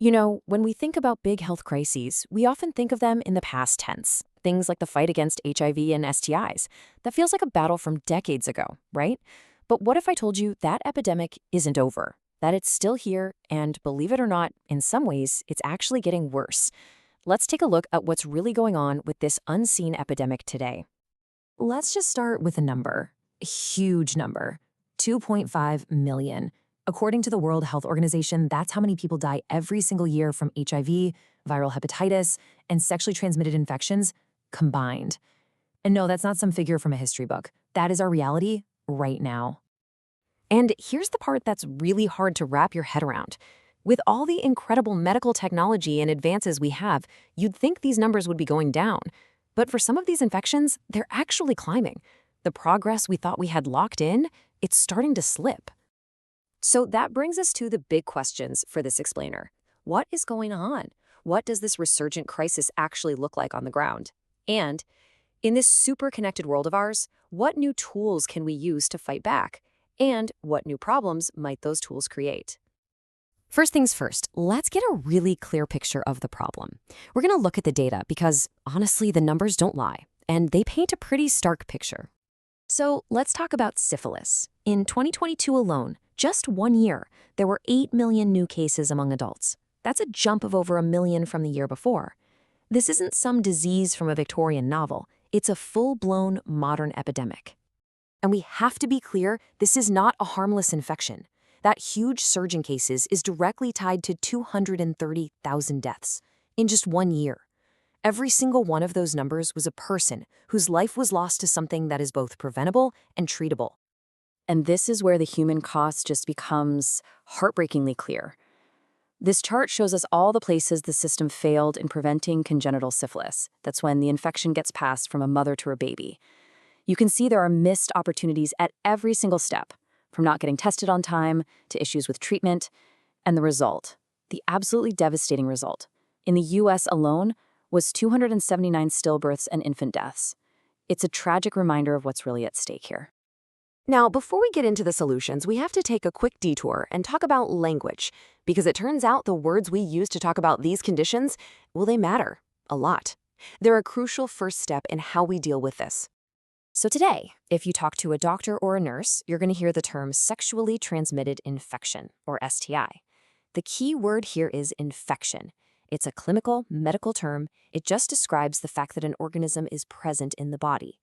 You know, when we think about big health crises, we often think of them in the past tense. Things like the fight against HIV and STIs. That feels like a battle from decades ago, right? But what if I told you that epidemic isn't over? That it's still here, and believe it or not, in some ways, it's actually getting worse. Let's take a look at what's really going on with this unseen epidemic today. Let's just start with a number. A huge number. 2.5 million. According to the World Health Organization, that's how many people die every single year from HIV, viral hepatitis, and sexually transmitted infections combined. And no, that's not some figure from a history book. That is our reality right now. And here's the part that's really hard to wrap your head around. With all the incredible medical technology and advances we have, you'd think these numbers would be going down. But for some of these infections, they're actually climbing. The progress we thought we had locked in, it's starting to slip. So that brings us to the big questions for this explainer. What is going on? What does this resurgent crisis actually look like on the ground? And in this super connected world of ours, what new tools can we use to fight back? And what new problems might those tools create? First things first, let's get a really clear picture of the problem. We're going to look at the data because, honestly, the numbers don't lie, and they paint a pretty stark picture. So let's talk about syphilis. In 2022 alone, just 1 year, there were 8 million new cases among adults. That's a jump of over 1 million from the year before. This isn't some disease from a Victorian novel. It's a full-blown modern epidemic. And we have to be clear, this is not a harmless infection. That huge surge in cases is directly tied to 230,000 deaths in just 1 year. Every single one of those numbers was a person whose life was lost to something that is both preventable and treatable. And this is where the human cost just becomes heartbreakingly clear. This chart shows us all the places the system failed in preventing congenital syphilis. That's when the infection gets passed from a mother to her baby. You can see there are missed opportunities at every single step, from not getting tested on time to issues with treatment. And the result, the absolutely devastating result, in the US alone, was 279 stillbirths and infant deaths. It's a tragic reminder of what's really at stake here. Now, before we get into the solutions, we have to take a quick detour and talk about language, because it turns out the words we use to talk about these conditions, well, they matter a lot. They're a crucial first step in how we deal with this. So today, if you talk to a doctor or a nurse, you're going to hear the term sexually transmitted infection, or STI. The key word here is infection. It's a clinical, medical term. It just describes the fact that an organism is present in the body.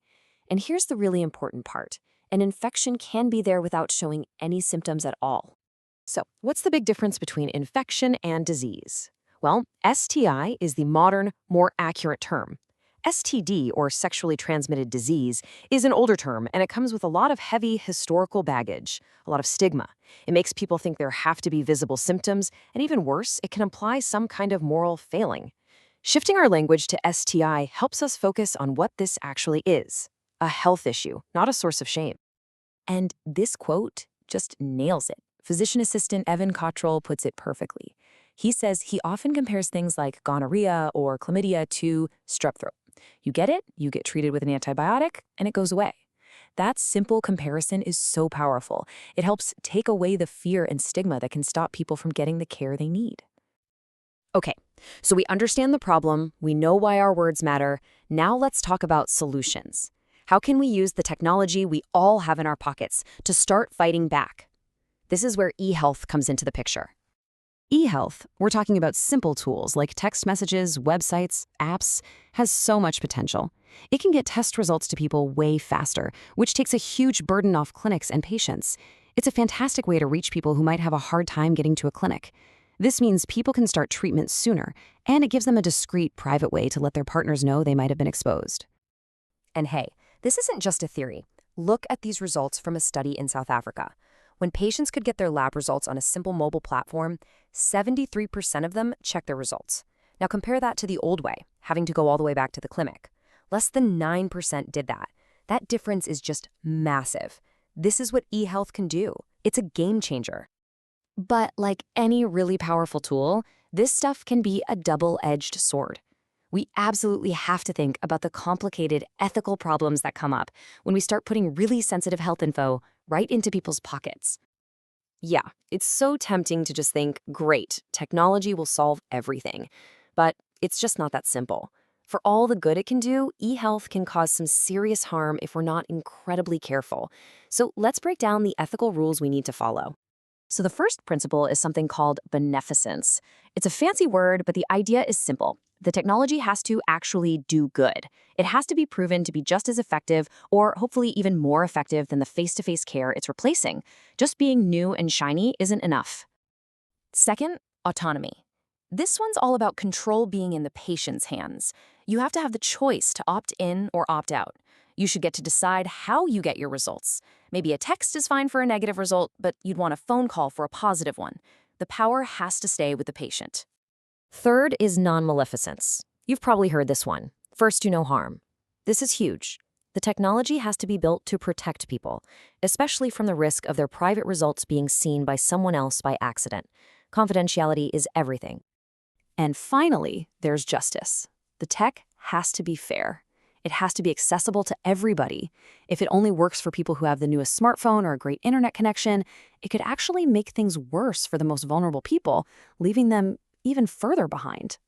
And here's the really important part. An infection can be there without showing any symptoms at all. So, what's the big difference between infection and disease? Well, STI is the modern, more accurate term. STD, or sexually transmitted disease, is an older term, and it comes with a lot of heavy historical baggage, a lot of stigma. It makes people think there have to be visible symptoms, and even worse, it can imply some kind of moral failing. Shifting our language to STI helps us focus on what this actually is, a health issue, not a source of shame. And this quote just nails it. Physician assistant Evan Cottrell puts it perfectly. He says he often compares things like gonorrhea or chlamydia to strep throat. You get it, you get treated with an antibiotic, and it goes away. That simple comparison is so powerful. It helps take away the fear and stigma that can stop people from getting the care they need. Okay, so we understand the problem, we know why our words matter. Now let's talk about solutions. How can we use the technology we all have in our pockets to start fighting back? This is where e-health comes into the picture. E-health, we're talking about simple tools like text messages, websites, apps, has so much potential. It can get test results to people way faster, which takes a huge burden off clinics and patients. It's a fantastic way to reach people who might have a hard time getting to a clinic. This means people can start treatment sooner, and it gives them a discreet, private way to let their partners know they might have been exposed. And hey, this isn't just a theory. Look at these results from a study in South Africa. When patients could get their lab results on a simple mobile platform, 73% of them checked their results. Now compare that to the old way, having to go all the way back to the clinic. Less than 9% did that. That difference is just massive. This is what e-health can do. It's a game changer. But like any really powerful tool, this stuff can be a double-edged sword. We absolutely have to think about the complicated ethical problems that come up when we start putting really sensitive health info right into people's pockets. Yeah, it's so tempting to just think, great, technology will solve everything. But it's just not that simple. For all the good it can do, e-health can cause some serious harm if we're not incredibly careful. So let's break down the ethical rules we need to follow. So the first principle is something called beneficence. It's a fancy word, but the idea is simple. The technology has to actually do good. It has to be proven to be just as effective or hopefully even more effective than the face-to-face care it's replacing. Just being new and shiny isn't enough. Second, autonomy. This one's all about control being in the patient's hands. You have to have the choice to opt in or opt out. You should get to decide how you get your results. Maybe a text is fine for a negative result, but you'd want a phone call for a positive one. The power has to stay with the patient. Third is non-maleficence. You've probably heard this one. First, do no harm. This is huge. The technology has to be built to protect people, especially from the risk of their private results being seen by someone else by accident. Confidentiality is everything. And finally, there's justice. The tech has to be fair. It has to be accessible to everybody. If it only works for people who have the newest smartphone or a great internet connection, it could actually make things worse for the most vulnerable people, leaving them even further behind.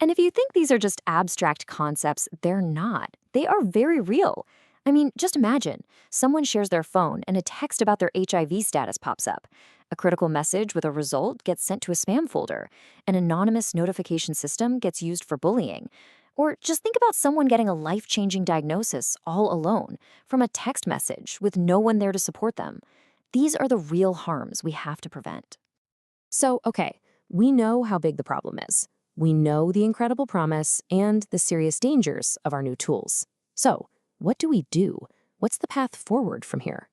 And if you think these are just abstract concepts, they're not. They are very real. I mean, just imagine someone shares their phone and a text about their HIV status pops up. A critical message with a result gets sent to a spam folder. An anonymous notification system gets used for bullying. Or just think about someone getting a life-changing diagnosis all alone from a text message with no one there to support them. These are the real harms we have to prevent. So, okay, we know how big the problem is. We know the incredible promise and the serious dangers of our new tools. So, what do we do? What's the path forward from here?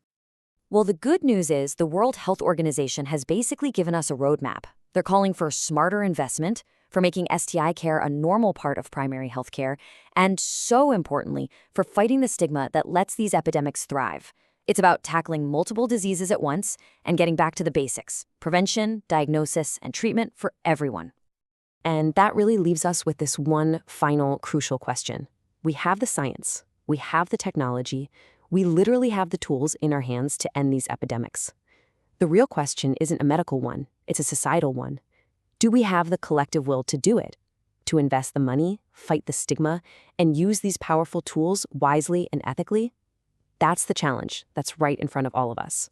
Well, the good news is the World Health Organization has basically given us a roadmap. They're calling for smarter investment, for making STI care a normal part of primary health care, and so importantly, for fighting the stigma that lets these epidemics thrive. It's about tackling multiple diseases at once and getting back to the basics: prevention, diagnosis, and treatment for everyone. And that really leaves us with this one final crucial question. We have the science, we have the technology, we literally have the tools in our hands to end these epidemics. The real question isn't a medical one, it's a societal one. Do we have the collective will to do it? To invest the money, fight the stigma, and use these powerful tools wisely and ethically? That's the challenge that's right in front of all of us.